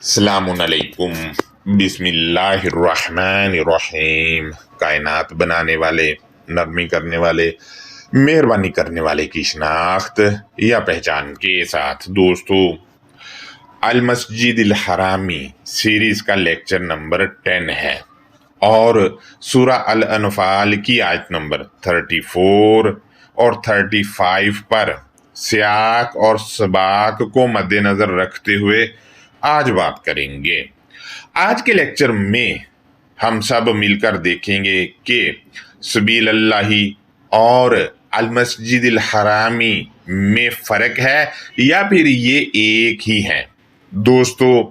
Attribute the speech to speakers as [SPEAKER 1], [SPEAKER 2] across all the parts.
[SPEAKER 1] अस्सलामु अलैकुम बिस्मिल्लाहिर्रहमानिर्रहीम। कायनात बनाने वाले, नरमी करने वाले, मेहरबानी करने वाले की शनाख्त या पहचान के साथ दोस्तों, अल मस्जिदिल हरामी सीरीज का लेक्चर नंबर 10 है और सूरा अल अनफाल की आयत नंबर 34 और 35 पर सियाक और सबाक को मद्देनजर रखते हुए आज बात करेंगे। आज के लेक्चर में हम सब मिलकर देखेंगे कि सबील अल्लाही और अल मस्जिदिल हरामी में फर्क है या फिर ये एक ही है। दोस्तों,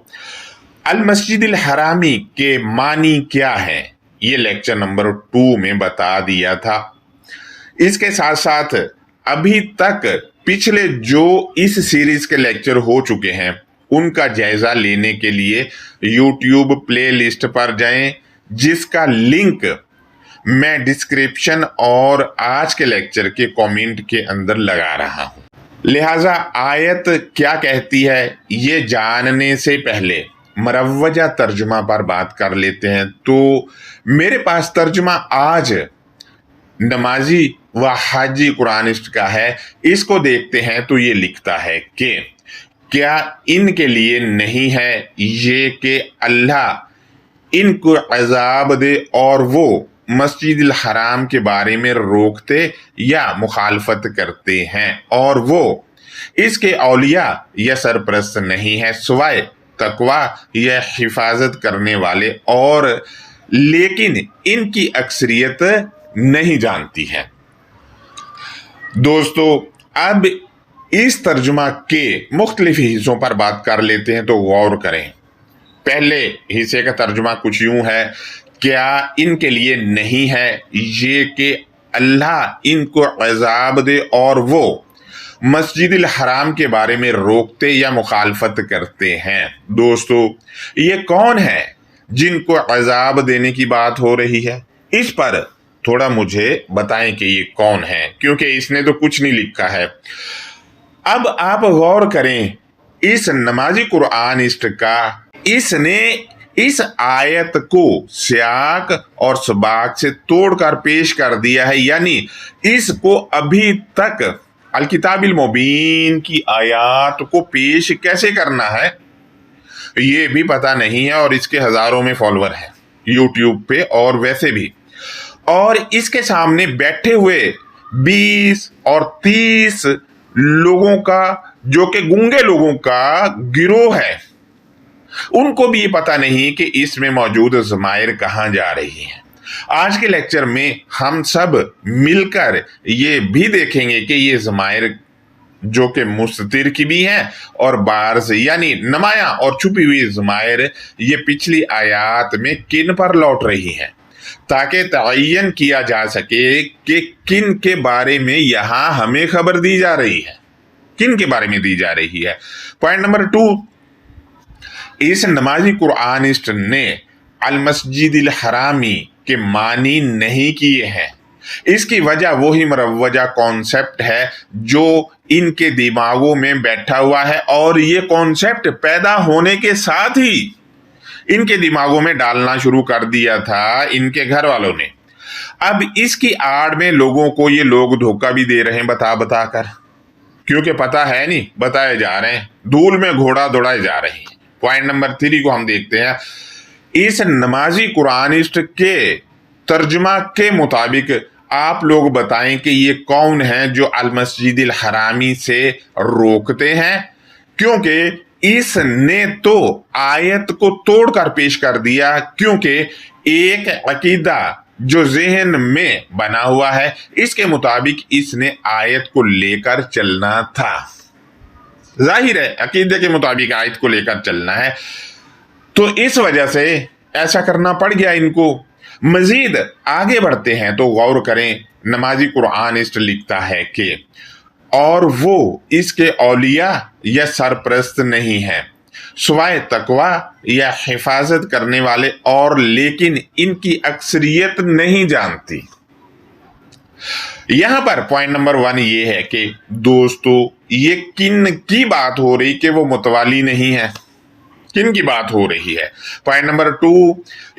[SPEAKER 1] अल मस्जिदिल हरामी के मानी क्या है ये लेक्चर नंबर 2 में बता दिया था। इसके साथ साथ अभी तक पिछले जो इस सीरीज के लेक्चर हो चुके हैं उनका जायजा लेने के लिए YouTube प्ले लिस्ट पर जाएं, जिसका लिंक मैं डिस्क्रिप्शन और आज के लेक्चर के कमेंट के अंदर लगा रहा हूं। लिहाजा आयत क्या कहती है ये जानने से पहले मरवजा तर्जुमा पर बात कर लेते हैं। तो मेरे पास तर्जुमा आज नमाजी व हाजी कुरानिस्ट का है। इसको देखते हैं तो ये लिखता है कि क्या इनके लिए नहीं है ये कि अल्लाह इनको अजाब दे और वो मस्जिद हराम के बारे में रोकते या मुखालफत करते हैं और वो इसके औलिया या सरपरस्त नहीं है सिवाय तकवा या हिफाजत करने वाले, और लेकिन इनकी अक्सरियत नहीं जानती है। दोस्तों, अब इस तर्जुमा के मुख्तलिफ हिस्सों पर बात कर लेते हैं तो गौर करें। पहले हिस्से का तर्जुमा कुछ यूं है, क्या इनके लिए नहीं है ये कि अल्लाह इनको अजाब दे और वो मस्जिदिल हराम के बारे में रोकते या मुखालफत करते हैं। दोस्तों, ये कौन है जिनको अजाब देने की बात हो रही है? इस पर थोड़ा मुझे बताएं कि ये कौन है, क्योंकि इसने तो कुछ नहीं लिखा है। अब आप गौर करें इस नमाजी कुरानिस्ट का, इसने इस आयत को सियाक और सबाक से तोड़कर पेश कर दिया है, यानी इसको अभी तक अल किताबिल मुबीन की आयत को पेश कैसे करना है ये भी पता नहीं है, और इसके हजारों में फॉलोअर हैं YouTube पे और वैसे भी। और इसके सामने बैठे हुए 20 और 30 लोगों का, जो कि गूंगे लोगों का गिरोह है, उनको भी ये पता नहीं कि इसमें मौजूद ज़माइर कहाँ जा रही हैं। आज के लेक्चर में हम सब मिलकर ये भी देखेंगे कि ये ज़माइर जो कि मुस्ततिर की भी हैं और बाहर से यानी नमाया और छुपी हुई ज़माइर ये पिछली आयात में किन पर लौट रही हैं, ताकि तयन किया जा सके कि किन के बारे में यहाँ हमें खबर दी जा रही है, किन के बारे में दी जा रही है। पॉइंट नंबर 2, इस नमाजी कुरानिस्ट ने अल मस्जिदिल हरामी के मानी नहीं किए हैं। इसकी वजह वही मरवजा कॉन्सेप्ट है जो इनके दिमागों में बैठा हुआ है, और ये कॉन्सेप्ट पैदा होने के साथ ही इनके दिमागों में डालना शुरू कर दिया था इनके घर वालों ने। अब इसकी आड़ में लोगों को ये लोग धोखा भी दे रहे हैं बता बता कर, क्योंकि पता है नहीं, बताए जा रहे हैं, धूल में घोड़ा दौड़ाए जा रहे हैं। पॉइंट नंबर 3 को हम देखते हैं। इस नमाजी कुरानिस्ट के तर्जुमा के मुताबिक आप लोग बताएं कि ये कौन है जो अल मस्जिदिल हरामी से रोकते हैं, क्योंकि इसने तो आयत को तोड़कर पेश कर दिया, क्योंकि एक अकीदा जो ज़हन में बना हुआ है इसके मुताबिक इसने आयत को लेकर चलना था। जाहिर है अकीदे के मुताबिक आयत को लेकर चलना है, तो इस वजह से ऐसा करना पड़ गया इनको। मजीद आगे बढ़ते हैं तो गौर करें, नमाजी कुरानिस्ट लिखता है कि और वो इसके औलिया या सरपरस्त नहीं है सिवाय तकवा या हिफाजत करने वाले, और लेकिन इनकी अक्सरियत नहीं जानती। यहां पर पॉइंट नंबर 1 ये है कि दोस्तों, ये किन की बात हो रही कि वो मुतवाली नहीं है, کن کی بات ہو رہی ہے؟ پوائنٹ نمبر 2،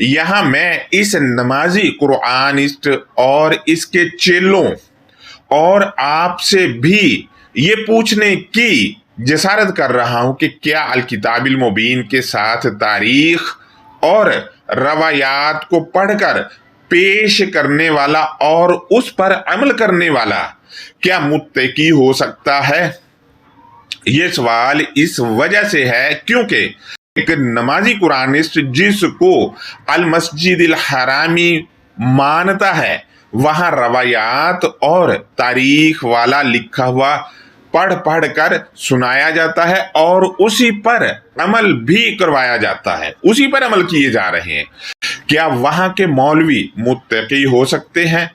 [SPEAKER 1] یہاں میں اس نمازی قرآنسٹ اور اس کے چیلوں اور آپ سے بھی یہ پوچھنے کی جسارت کر رہا ہوں کہ کیا الکتاب المبین کے ساتھ تاریخ اور روایات کو پڑھ کر پیش کرنے والا اور اس پر عمل کرنے والا کیا متقی ہو سکتا ہے؟ یہ سوال اس وجہ سے ہے کیونکہ ایک نمازی قرآنسٹ جس کو المسجد الحرامی مانتا ہے وہاں روایات اور تاریخ والا لکھا ہوا پڑھ کر سنایا جاتا ہے اور اسی پر عمل بھی کروایا جاتا ہے، اسی پر عمل کیے جا رہے ہیں۔ کیا وہاں کے مولوی متقی ہو سکتے ہیں؟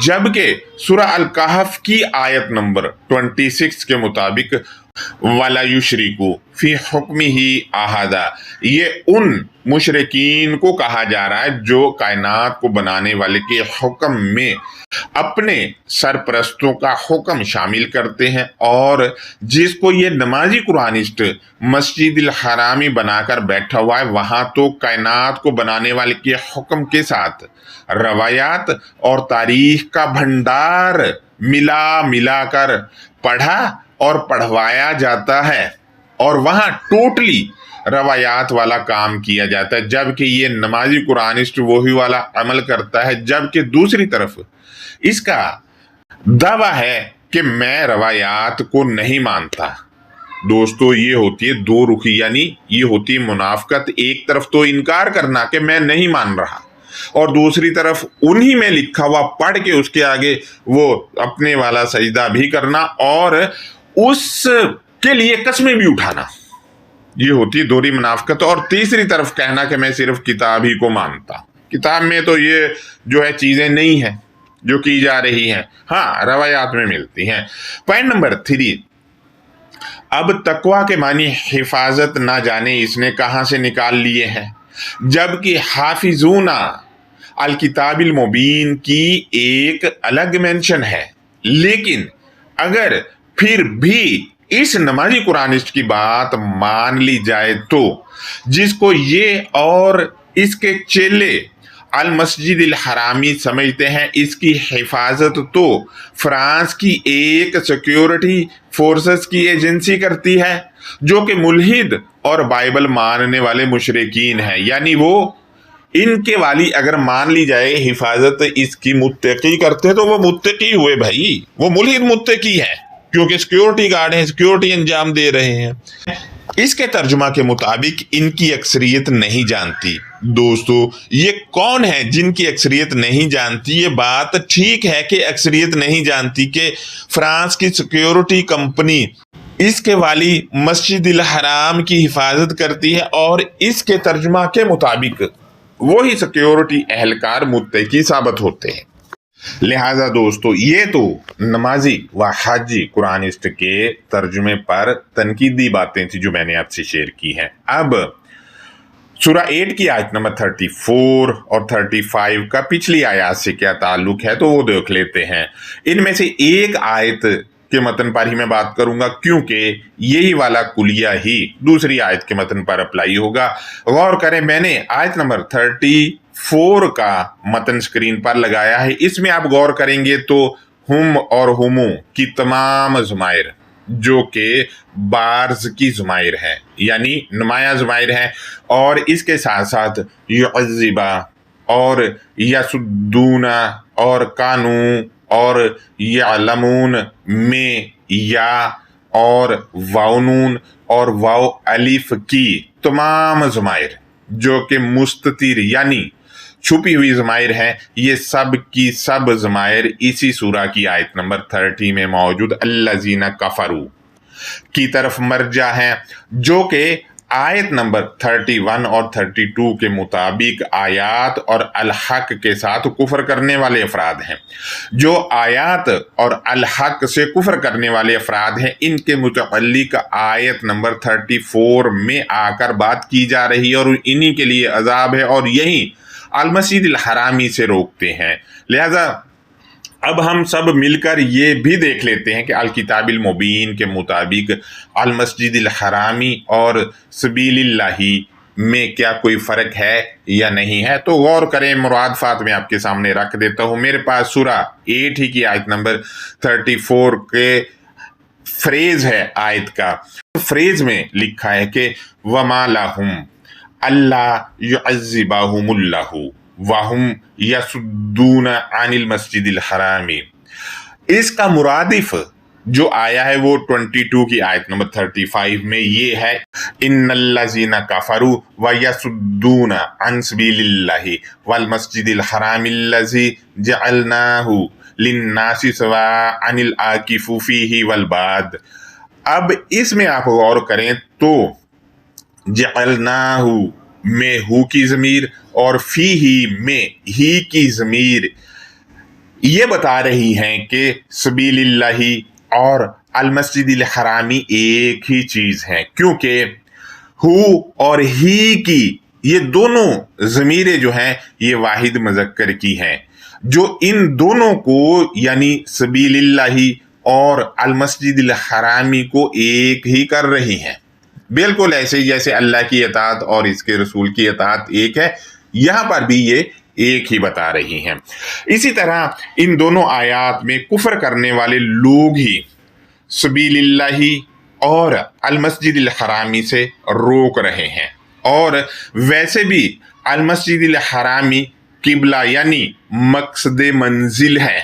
[SPEAKER 1] جبکہ سورہ الکہف کی آیت نمبر 26 کے مطابق وَلَا يُشْرِكُ فِي حُكْمِهِ أَحَدًا، یہ ان مشرکین کو کہا جا رہا ہے جو کائنات کو بنانے والے کے حکم میں اپنے سرپرستوں کا حکم شامل کرتے ہیں، اور جس کو یہ نمازی قرآنسٹ مسجد الحرامی بنا کر بیٹھا ہوا ہے وہاں تو کائنات کو بنانے والے کے حکم کے ساتھ روایات اور تاریخ کا بھنڈار ملا کر پڑھا اور پڑھوایا جاتا ہے اور وہاں ٹوٹلی روایات والا کام کیا جاتا ہے، جبکہ یہ نمازی قرآنسٹ وہی والا عمل کرتا ہے، جبکہ دوسری طرف اس کا دعویٰ ہے کہ میں روایات کو نہیں مانتا۔ دوستو، یہ ہوتی ہے دو رخی، یعنی یہ ہوتی ہے منافقت۔ ایک طرف تو انکار کرنا کہ میں نہیں مان رہا، اور دوسری طرف انہی میں لکھا ہوا پڑھ کے اس کے آگے وہ اپنے والا سجدہ بھی کرنا اور اس کے لیے قسمیں بھی اٹھانا۔ یہ ہوتی ہے دوہری منافقت۔ اور تیسری طرف کہنا کہ میں صرف کتاب ہی کو مانتا، کتاب میں تو یہ جو ہے چیزیں نہیں ہیں جو کی جا رہی ہیں، ہاں روایات میں ملتی ہیں۔ پوائنٹ نمبر 3، اب تقویٰ کے معنی حفاظت نہ جانے اس نے کہاں سے نکال لیے ہیں، جبکہ حافظون الکتاب المبین کی ایک الگ مینشن ہے۔ لیکن اگر پھر بھی اس نمازی قرآنسٹ کی بات مان لی جائے تو جس کو یہ اور اس کے چیلے المسجد الحرامی سمجھتے ہیں، اس کی حفاظت تو فرانس کی ایک سیکیورٹی فورسز کی ایجنسی کرتی ہے جو کہ ملحد اور بائبل ماننے والے مشرکین ہیں، یعنی وہ ان کے والی اگر مان لی جائے حفاظت اس کی متقی کرتے تو وہ متقی ہوئے بھائی، وہ ملحد متقی ہے کیونکہ سیکیورٹی گارڈ ہیں، سیکیورٹی انجام دے رہے ہیں۔ اس کے ترجمہ کے مطابق ان کی اکثریت نہیں جانتی۔ دوستو، یہ کون ہے جن کی اکثریت نہیں جانتی؟ یہ بات ٹھیک ہے کہ اکثریت نہیں جانتی کہ فرانس کی سیکیورٹی کمپنی اس کے والی مسجد الحرام کی حفاظت کرتی ہے، اور اس کے ترجمہ کے مطابق وہی سیکیورٹی اہلکار متقی ثابت ہوتے ہیں۔ لہٰذا دوستو، یہ تو نمازی و حاجی قرآنسٹ کے ترجمے پر تنقیدی باتیں تھیں جو میں نے آپ سے شیئر کی ہیں۔ اب سورہ 8 کی آیت نمبر 34 اور 35 کا پچھلی آیات سے کیا تعلق ہے تو وہ دیکھ لیتے ہیں۔ ان میں سے ایک آیت کے متن پر ہی میں بات کروں گا کیونکہ یہی والا کلیہ ہی دوسری آیت کے متن پر اپلائی ہوگا۔ غور کریں، میں نے آیت نمبر 34 کا متن سکرین پر لگایا ہے۔ اس میں آپ غور کریں گے تو ہم اور ہمو کی تمام ضمائر جو کہ بارز کی ضمائر ہیں، یعنی نمایاں ضمائر ہیں، اور اس کے ساتھ ساتھ یعذبا اور یسدون اور کانو اور یعلمون میں یا اور واؤنون اور واو الف کی تمام ضمائر جو کہ مستتر یعنی چھپی ہوئی ضمائر ہیں، یہ سب کی سب ضمائر اسی سورہ کی آیت نمبر 30 میں موجود الذین کفروا کی طرف مرجع ہیں، جو کہ آیت نمبر 31 اور 32 کے مطابق آیات اور الحق کے ساتھ کفر کرنے والے افراد ہیں۔ جو آیات اور الحق سے کفر کرنے والے افراد ہیں، ان کے متعلق آیت نمبر 34 میں آ کر بات کی جا رہی ہے، اور انہی کے لیے عذاب ہے، اور یہی المسجد الحرامی سے روکتے ہیں۔ لہذا اب ہم سب مل کر یہ بھی دیکھ لیتے ہیں کہ الکتاب المبین کے مطابق المسجد الحرامی اور سبیل اللہ میں کیا کوئی فرق ہے یا نہیں ہے؟ تو غور کریں، مرادفات میں آپ کے سامنے رکھ دیتا ہوں۔ میرے پاس سورہ 8 ہی کی آیت نمبر 34 کے فریز ہے آیت کا۔ فریز میں لکھا ہے کہ وَمَا لَهُمْ أَلَّا يُعَذِّبَهُمُ اللَّهُ وَهُمْ يَصُدُّونَ عَنِ الْمَسْجِدِ الْحَرَامِ۔ اس کا مرادف جو آیا ہے وہ 22 کی آیت نمبر 35 میں یہ ہے، إِنَّ الَّذِينَ كَفَرُوا وَيَصُدُّونَ عَنْ سَبِيلِ اللَّهِ وَالْمَسْجِدِ الْحَرَامِ الَّذِي جَعَلْنَاهُ لِلنَّاسِ سَوَاءً الْعَاكِفُ فِيهِ وَالْبَادِ۔ اب اس میں آپ غور کریں تو جعلناہ میں ہو کی ضمیر اور فیہ میں ہی کی ضمیر یہ بتا رہی ہیں کہ سبیل اللہ اور المسجد الحرامی ایک ہی چیز ہیں، کیونکہ ہو اور ہی کی یہ دونوں ضمیریں جو ہیں یہ واحد مذکر کی ہیں، جو ان دونوں کو یعنی سبیل اللہ اور المسجد الحرامی کو ایک ہی کر رہی ہیں۔ بالکل ایسے جیسے اللہ کی اطاعت اور اس کے رسول کی اطاعت ایک ہے، یہاں پر بھی یہ ایک ہی بتا رہی ہیں۔ اسی طرح ان دونوں آیات میں کفر کرنے والے لوگ ہی سبیل اللہ اور المسجد الحرامی سے روک رہے ہیں، اور ویسے بھی المسجد الحرامی قبلہ یعنی مقصد منزل ہے،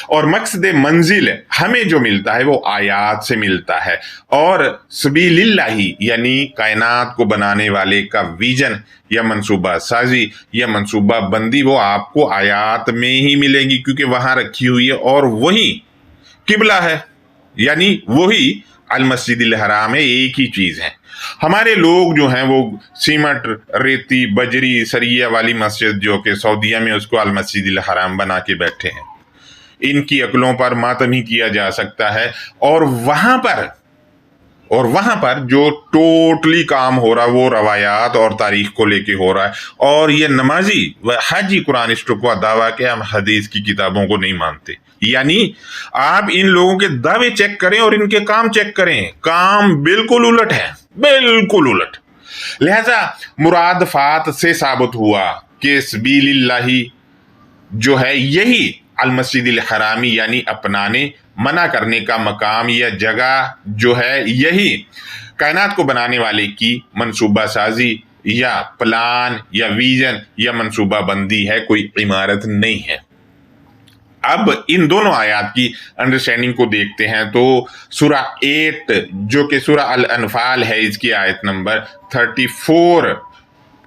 [SPEAKER 1] اور مقصد منزل ہمیں جو ملتا ہے وہ آیات سے ملتا ہے، اور سبیل اللہ یعنی کائنات کو بنانے والے کا ویژن یا منصوبہ سازی یا منصوبہ بندی وہ آپ کو آیات میں ہی ملے گی، کیونکہ وہاں رکھی ہوئی ہے، اور وہی قبلہ ہے یعنی وہی المسجد الحرام ہے، ایک ہی چیز ہے۔ ہمارے لوگ جو ہیں وہ سیمنٹ، ریتی، بجری، سریہ والی مسجد جو کہ سعودیہ میں اس کو المسجد الحرام بنا کے بیٹھے ہیں، ان کی عقلوں پر ماتم ہی کیا جا سکتا ہے، اور وہاں پر جو ٹوٹلی کام ہو رہا وہ روایات اور تاریخ کو لے کے ہو رہا ہے، اور یہ نمازی و حاجی قرآنسٹوں کو دعویٰ کہ ہم حدیث کی کتابوں کو نہیں مانتے، یعنی آپ ان لوگوں کے دعوے چیک کریں اور ان کے کام چیک کریں، کام بالکل الٹ ہے، بالکل الٹ۔ لہذا مرادفات سے ثابت ہوا کہ سبیل اللہ جو ہے یہی المسجد الحرامی یعنی اپنانے، منع کرنے کا مقام یا جگہ جو ہے یہی کائنات کو بنانے والے کی منصوبہ سازی یا پلان یا ویژن یا منصوبہ بندی ہے، کوئی عمارت نہیں ہے۔ اب ان دونوں آیات کی انڈرسٹینڈنگ کو دیکھتے ہیں تو سورہ 8 جو کہ سورہ الانفال ہے، اس کی آیت نمبر 34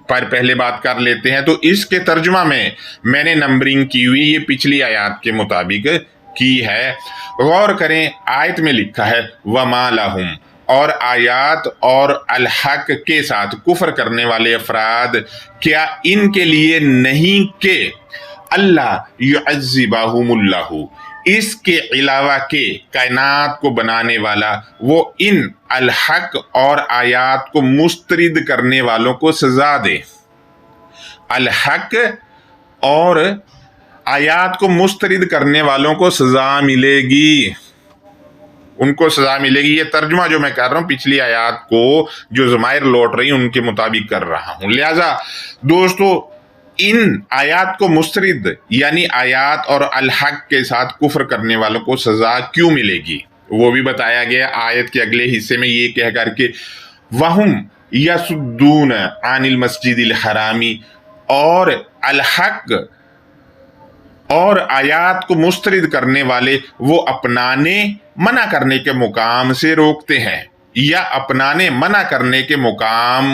[SPEAKER 1] پر پہلے بات کر لیتے ہیں۔ تو اس کے ترجمہ میں نے نمبرنگ کی ہوئی یہ پچھلی آیات کے مطابق کی ہے۔ غور کریں، آیت میں لکھا ہے وَمَا لَهُمْ، اور آیات اور الحق کے ساتھ کفر کرنے والے افراد کیا ان کے لیے نہیں کہ اللہ یعذبہم اللہ، اس کے علاوہ کہ کائنات کو بنانے والا وہ ان الحق اور آیات کو مسترد کرنے والوں کو سزا دے۔ الحق اور آیات کو مسترد کرنے والوں کو سزا ملے گی، ان کو سزا ملے گی۔ یہ ترجمہ جو میں کر رہا ہوں پچھلی آیات کو جو ضمائر لوٹ رہی ان کے مطابق کر رہا ہوں۔ لہٰذا دوستو ان آیات کو مسترد یعنی آیات اور الحق کے ساتھ کفر کرنے والوں کو سزا کیوں ملے گی وہ بھی بتایا گیا آیت کے اگلے حصے میں، یہ کہہ کر کہ وَهُمْ يَصُدُّونَ عَنِ الْمَسْجِدِ الْحَرَامِ، اور الحق اور آیات کو مسترد کرنے والے وہ اپنانے منع کرنے کے مقام سے روکتے ہیں، یا اپنانے منع کرنے کے مقام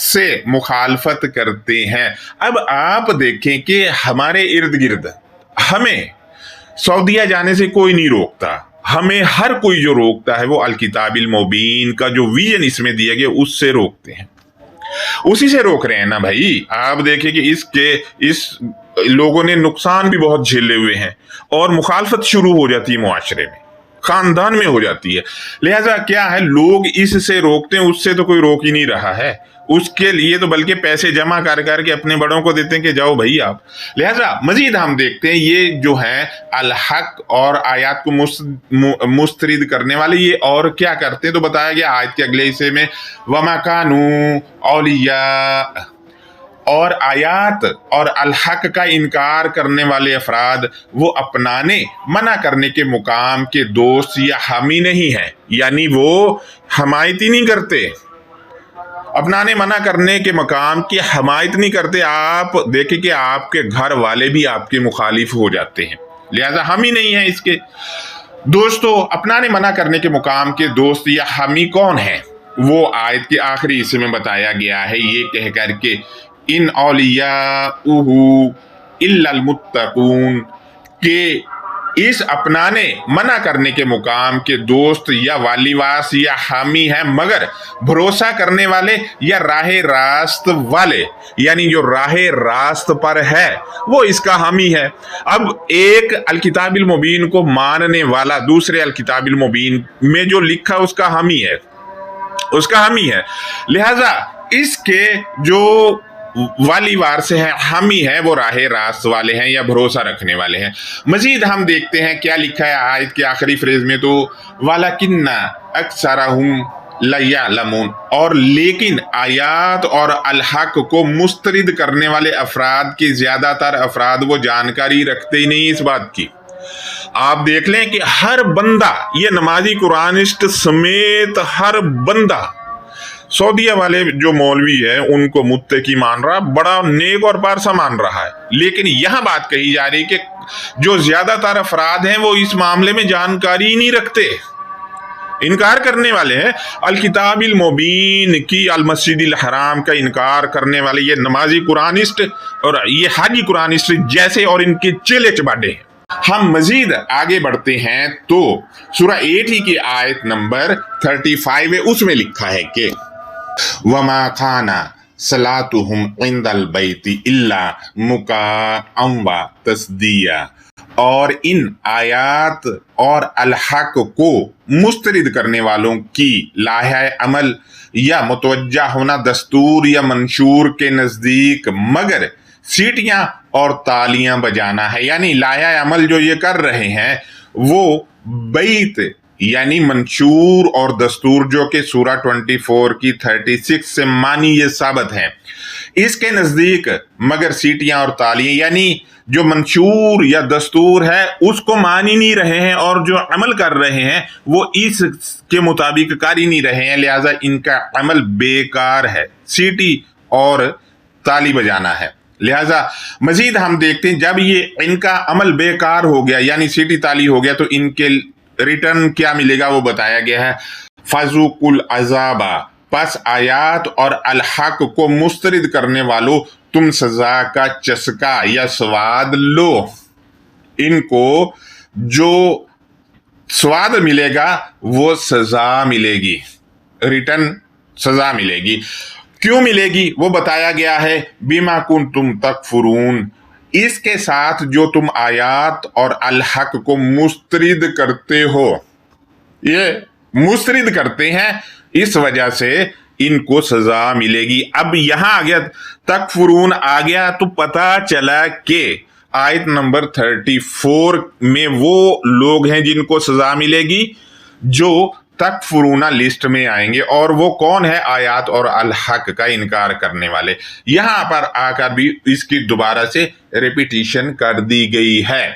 [SPEAKER 1] سے مخالفت کرتے ہیں۔ اب آپ دیکھیں کہ ہمارے ارد گرد ہمیں سعودیہ جانے سے کوئی نہیں روکتا، ہمیں ہر کوئی جو روکتا ہے وہ الکتاب المبین کا جو ویژن اس میں دیا گیا اس سے روکتے ہیں، اسی سے روک رہے ہیں نا بھائی۔ آپ دیکھیں کہ اس لوگوں نے نقصان بھی بہت جھیلے ہوئے ہیں، اور مخالفت شروع ہو جاتی ہے معاشرے میں، खानदान में हो जाती है। लिहाजा क्या है, लोग इससे रोकते हैं, उससे तो कोई रोक ही नहीं रहा है, उसके लिए तो बल्कि पैसे जमा कर करके अपने बड़ों को देते हैं कि जाओ भाई आप। लिहाजा मजीद हम देखते हैं ये जो है अल हक और आयत को मुस्तरिद करने वाले ये और क्या करते हैं, तो बताया गया आयत के अगले हिस्से में वमा कानू औलिया, और आयात और अल हक का इनकार करने वाले अफराद वो अपनाने मना करने के मुकाम के दोस्त या हामी नहीं है, यानी वो हमायती नहीं करते, अपनाने मना करने के मकाम की हमायत नहीं करते। आप देखें कि आपके घर वाले भी आपके मुखालिफ हो जाते हैं, लिहाजा हामी नहीं है इसके। दोस्तों, अपनाने मना करने के मुकाम के दोस्त या हामी कौन है, वो आयत के आखिरी हिस्से में बताया गया है, ये कह करके इन औलियाउहु इल्लल मुत्तकून, के इस अपनाने मना करने के मुकाम के दोस्त या वालीवास या हामी है मगर भरोसा करने वाले या राहे रास्त वाले, यानी जो राहे रास्त पर है वो इसका हामी है। अब एक अल किताबिल मुबीन को मानने वाला दूसरे अल किताबिल मुबीन में जो लिखा उसका हामी है, उसका हामी है। लिहाजा इसके जो वाली वार से है हामी है वो राहे रास्त वाले हैं या भरोसा रखने वाले हैं। मजीद हम देखते हैं क्या लिखा है आयत के आखिरी फ्रेज में, तो वलाकिन्ना अक्सरहुम लयअलमून, और लेकिन आयात और अल हक को मुस्तरिद करने वाले अफराद के ज्यादातर अफराद वो जानकारी रखते ही नहीं इस बात की। आप देख लें कि हर बंदा, ये नमाजी कुरानिस्ट समेत हर बंदा, सऊदीया वाले जो मौलवी है उनको मुत्तकी मान रहा, बड़ा नेक और पारसा मान रहा है, लेकिन यहां बात कही जा रही कि जो ज्यादातर अफराद हैं वो इस मामले में जानकारी ही नहीं रखते, इनकार करने वाले हैं। अल किताबिल मुबीन की अल मस्जिदिल हराम का इनकार करने वाले ये नमाजी कुरानिस्ट और ये हाजी कुरानिस्ट जैसे और इनके चेले चबाडे हैं। हम मजीद आगे बढ़ते हैं तो सूरह 80 की आयत नंबर 35 है, उसमें लिखा है कि वमा खाना सलातुहुम इंदल बैती इल्ला मुकाअम व तस्दिया, और इन आयात और अल हक को मुस्तरिद करने वालों की लाहे अमल या मुतवज्जा होना दस्तूर या मंशूर के नजदीक मगर सीटियां और तालियां बजाना है। यानी लाया अमल जो ये कर रहे हैं वो बैत यानी मंशूर और दस्तूर जो कि सूरह 24 की 36 से मानी ये साबित है, इसके नजदीक मगर सीटियां और तालियां, यानी जो मंशूर या दस्तूर है उसको मान ही नहीं रहे हैं और जो अमल कर रहे हैं वो इसके मुताबिक कर ही नहीं रहे हैं, लिहाजा इनका अमल बेकार है, सीटी और ताली बजाना है। लिहाजा मजीद हम देखते हैं जब ये इनका अमल बेकार हो गया यानी सीटी ताली हो गया तो इनके रिटर्न क्या मिलेगा वो बताया गया है, फज़ुकुल अज़ाबा, पस आयात और अल हक को मुस्तरिद करने वालों तुम सजा का चस्का या स्वाद लो। इनको जो स्वाद मिलेगा वो सजा मिलेगी, रिटर्न सजा मिलेगी। क्यों मिलेगी वो बताया गया है, बिमा कुंतुम तकफुरून, इसके साथ जो तुम आयात और अल हक को मुस्तरिद करते हो, ये मुस्तरिद करते हैं इस वजह से इनको सजा मिलेगी। अब यहां आ गया तकफुरून आ गया तो पता चला कि आयत नंबर 34 में वो लोग हैं जिनको सजा मिलेगी जो तकफुरूना लिस्ट में आएंगे, और वो कौन है, आयात और अल हक का इनकार करने वाले। यहां पर आकर भी इसकी दोबारा से रिपीटिशन कर दी गई है।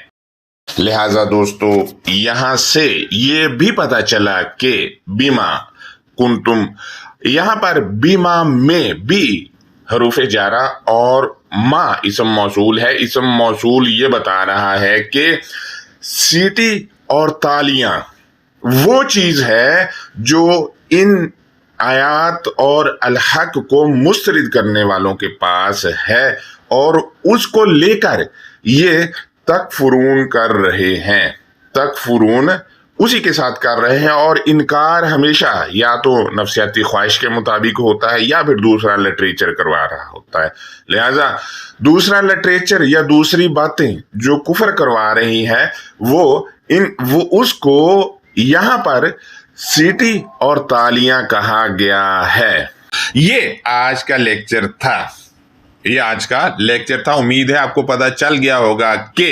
[SPEAKER 1] लिहाजा दोस्तों यहां से ये भी पता चला कि बीमा कुंतुम, यहां पर बीमा में भी हरूफ जारा और माँ इसम मौसूल है। इसम मौसूल ये बता रहा है कि सीटी और तालियां वो चीज है जो इन आयात और अल हक को मुस्तरिद करने वालों के पास है और उसको लेकर ये तकफुरून कर रहे हैं, तकफुरून उसी के साथ कर रहे हैं। और इनकार हमेशा या तो नफ्सियाती ख्वाहिश के मुताबिक होता है या फिर दूसरा लिटरेचर करवा रहा होता है। लिहाजा दूसरा लिटरेचर या दूसरी बातें जो कुफर करवा रही हैं वो उसको यहां पर सीटी और तालियां कहा गया है। ये आज का लेक्चर था। उम्मीद है आपको पता चल गया होगा कि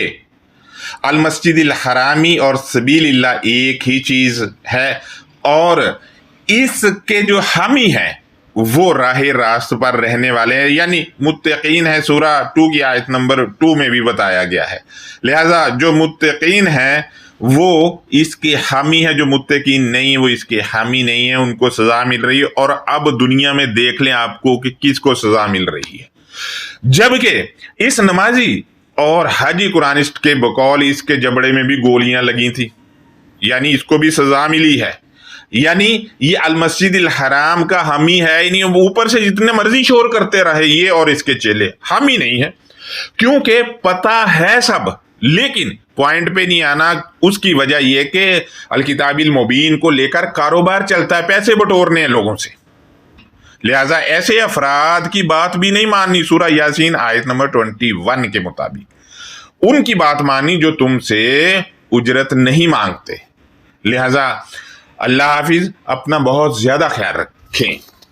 [SPEAKER 1] अल मस्जिदिल हरामी और सबीलिल्लाह एक ही चीज है, और इसके जो हामी हैं वो राहे रास्त पर रहने वाले हैं, यानी मुत्तकीन है। सूरा 2 की आयत नंबर 2 में भी बताया गया है। लिहाजा जो मुत्तकीन हैं वो इसके हामी है, जो मुत्तकीन नहीं है वो इसके हामी नहीं है, उनको सजा मिल रही है। और अब दुनिया में देख लें आपको कि किसको सजा मिल रही है, जबकि इस नमाजी और हाजी कुरानिस्ट के बकौल इसके जबड़े में भी गोलियां लगी थी, यानी इसको भी सजा मिली है। यानी ये अल मस्जिदिल हराम का हामी है ही नहीं। ऊपर से जितने मर्जी शोर करते रहे ये और इसके चेले, हामी नहीं है, क्योंकि पता है सब, लेकिन पॉइंट पे नहीं आना। उसकी वजह यह कि अल किताबिल मुबीन को लेकर कारोबार चलता है, पैसे बटोरने हैं लोगों से। लिहाजा ऐसे अफराद की बात भी नहीं माननी। सूरा यासीन आयत नंबर 21 के मुताबिक उनकी बात माननी जो तुमसे उजरत नहीं मांगते। लिहाजा अल्लाह हाफिज, अपना बहुत ज्यादा ख्याल रखें।